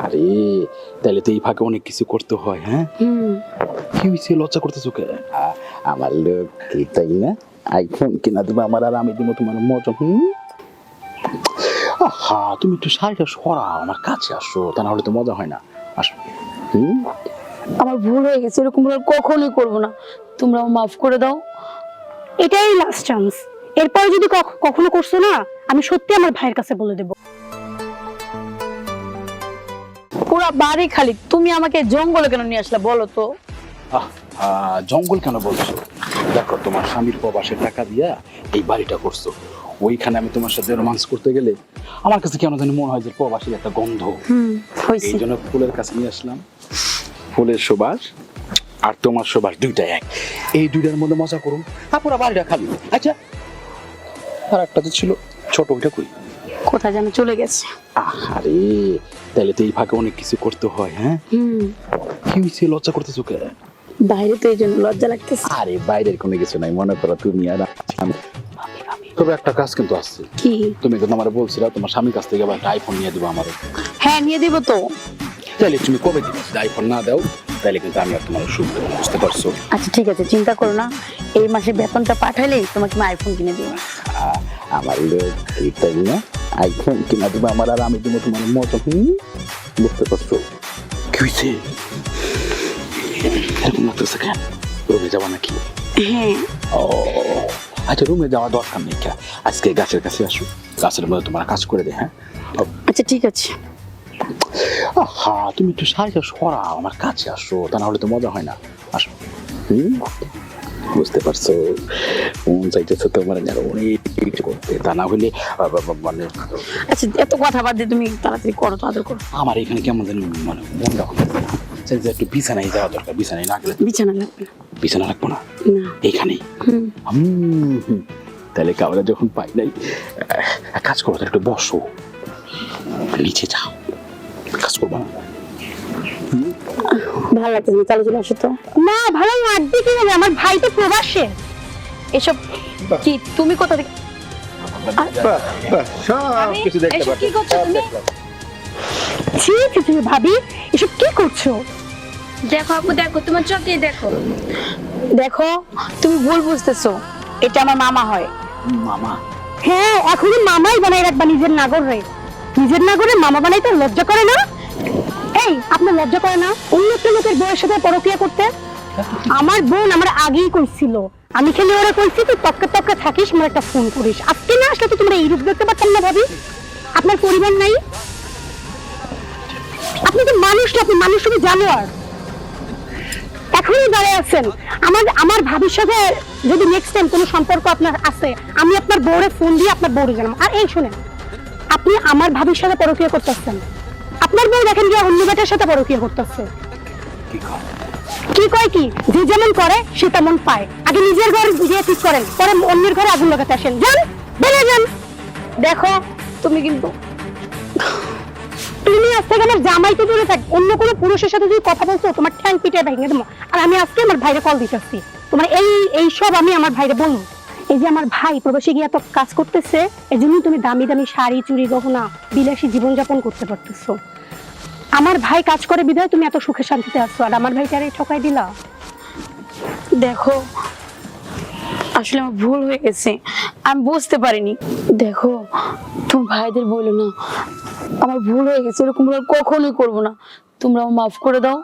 আরে তাহলে তো এই ফাঁকে অনেক কিছু করতে হয়। হ্যাঁ কি হয়েছে, লজ্জা করতেছো কে? আমার লোক তাই না, আইফোন কিনা দেবো আমার, আর আমি দিব তোমার মজা। আহা তুমি একটু শাড়িটা সরাও, আমার কাছে আসো, তা না হলে তো মজা হয় না। আসো। আমার ভুল হয়ে গেছে, এরকম ভুল আর কখনোই করবো না, তোমরা মাফ করে দাও। এটাই লাস্ট চান্স, এরপরে যদি কখনো করছো না, আমি সত্যি আমার ভাইয়ের কাছে বলে দেবো। পুরা বাড়ি খালি, তুমি আমাকে জঙ্গলে কেন নিয়ে আসলা বলো তো? জঙ্গল কেন বলছো? দেখো তোমার স্বামীর প্রবাসের টাকা দিয়া এই বাড়িটা করছো, ওইখানে আমি তোমার সাথে রোমান্স করতে গেলে আমার কাছে কেন জানি মনে হয় যে প্রবাসীর একটা গন্ধ। এই জন্য ফুলের কাছে নিয়ে আসলাম। ফুলের সুবাস আর তোমার সুবাস দুইটা এক, এই দুইটার মধ্যে মজা করুন, তারপর বাড়িটা খালি। আচ্ছা আর একটা তো ছিল ছোট, ওইটা কই? কোথায় যেন চলে গেছে। আরে তাহলে তো এই ফাঁকে অনেক কিছু করতে হয়। হ্যাঁ কি হয়েছে, লজ্জা করতেছো কে? বাইরে তো এই জন্য লজ্জা লাগতেছে। আরে বাইরের কোনো কিছু নাই, মনে করো তুমি আর আমি। তবে একটা কাজ কিন্তু আসছে। কি? তুমি কিন্তু আমার বলছিলা তোমার স্বামীর কাছ থেকে আবার একটা আইফোন নিয়ে দিবো আমারে। হ্যাঁ নিয়ে দিব তো। তাহলে তুমি কবে দিবে? যদি আইফোন না দাও তাহলে কিন্তু আমি আর তোমার সুখ দেবো, বুঝতে পারছো? আচ্ছা ঠিক আছে, চিন্তা করো না, এই মাসে বেতনটা পাঠাইলেই তোমাকে আমি আইফোন কিনে দিব। আমার লোক তাই না, আইফোন কিনা দিবো আমার, আর আমি দিব তোমার মজা। বুঝতে পারছো? কি হয়েছে এরকম লাগতেছে কেন? রুমে যাবা নাকি? হ্যাঁ। ও আচ্ছা, রুমে যাওয়া দরকার নেই, আজকে গাছের কাছে আসো, গাছের মধ্যে তোমার কাজ করে দে। হ্যাঁ আচ্ছা ঠিক আছে। আহা তুমি একটু শাড়িটা সরাও, আমার কাছে আসো, তা না হলে তো মজা হয় না। আসো। বুঝতে পারছো? মন চাইতেছে তোমার অনেক কিছু করতে, তা না হলে মানে। আচ্ছা এত কথা বাদ দিয়ে তুমি তাড়াতাড়ি করো, তাড়াতাড়ি করো। আমার এখানে কেমন যেন মানে মনটা একটু বিছানায় যাওয়া দরকার, বিছানায় না গেলে। বিছানা লাগবে না। বিছানা রাখবো না, না এইখানেই। তাহলে কাউরা যখন পাই নাই, কাজ করবো, একটু বসো, নিচে যাও, কাজ করবো না। ভালো লাগছে, চালু চলে আসো তো। না ভালো লাগবে কি হবে, আমার ভাই তো প্রবাসে। এসব কি তুমি কোথা থেকে? সব কিছু দেখতে এসব কি করছো তুমি? ছি ছি ছি, ভাবি এসব কি করছো? দেখো আপু, দেখো তোমার চোখে দেখো। দেখো তুমি ভুল বুঝতেছো, এটা আমার মামা হয়। মামা? হ্যাঁ এখনই মামাই বানাই রাখবা নিজের নাগরে। নিজের নাগরে মামা বানাইতে লজ্জা করে না? এই আপনার লজ্জা করে না অন্য একটা লোকের বউয়ের সাথে পরকিয়া করতে? আমার বোন আমার আগেই কইছিল, আমি খেলে ওরা কইছি তুই তক্কা তক্কা থাকিস, আমার একটা ফোন করিস। আজকে না আসলে তো তোমরা এই রূপ দেখতে পারতাম না। ভাবি আপনার পরিবার নাই? আপনি তো মানুষ না, আপনি মানুষ তুমি জানোয়ার। এখনই দাঁড়িয়ে আছেন। আমার ভাবির সাথে যদি নেক্সট টাইম কোনো সম্পর্ক আপনার আছে, আমি আপনার বউরে ফোন দিয়ে আপনার বউরে জানাবো। আর এই শুনেন, আপনি আমার ভাবির সাথে পরকীয়া করতেছেন, আপনার বউ দেখেন যে অন্য বেটার সাথে পরকীয়া করতেছে। কি কয় কি, যে যেমন করে সে তেমন পায়। আগে নিজের ঘর গিয়ে ঠিক করেন, পরে অন্যের ঘরে আগুন লাগাতে আসেন। যান বেরিয়ে যান। দেখো তুমি কিন্তু, তুমি আজ থেকে আমার জামাইকে দূরে থাক, অন্য কোনো পুরুষের সাথে যদি কথা বলছো তোমার ঠ্যাং পিটে ভেঙে দেবো। আর আমি আজকে আমার ভাইরে কল দিতেছি, তোমার এই সব আমি আমার ভাইরে বলবো। এই যে আমার ভাই প্রবাসী গিয়ে এত কাজ করতেছে, এই জন্য তুমি দামি দামি শাড়ি চুড়ি গহনা বিলাসী জীবনযাপন করতে পারতেছো। আমার ভাই কাজ করে বিধায় তুমি এত সুখে শান্তিতে আছো, আর আমার ভাইটারে ঠকাই দিলা। দেখো আসলে আমার ভুল হয়ে গেছে, আমি বুঝতে পারিনি। দেখো তুমি ভাইদের বলো না, আমার ভুল হয়ে গেছে, এরকম ভুল আর কখনোই করবো না, তোমরা মাফ করে দাও।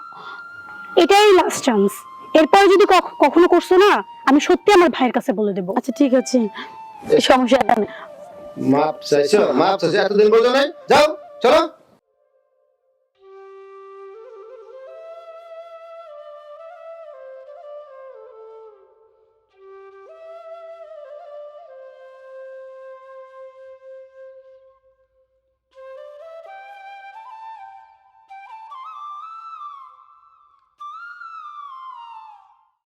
এটাই লাস্ট চান্স, এরপরে যদি কখনো করছো না, আমি সত্যি আমার ভাইয়ের কাছে বলে দেবো। আচ্ছা ঠিক আছে, সমস্যা নেই। মাপ চাইছো, মাপ চাইছো, এতদিন বোঝো নাই, যাও চলো।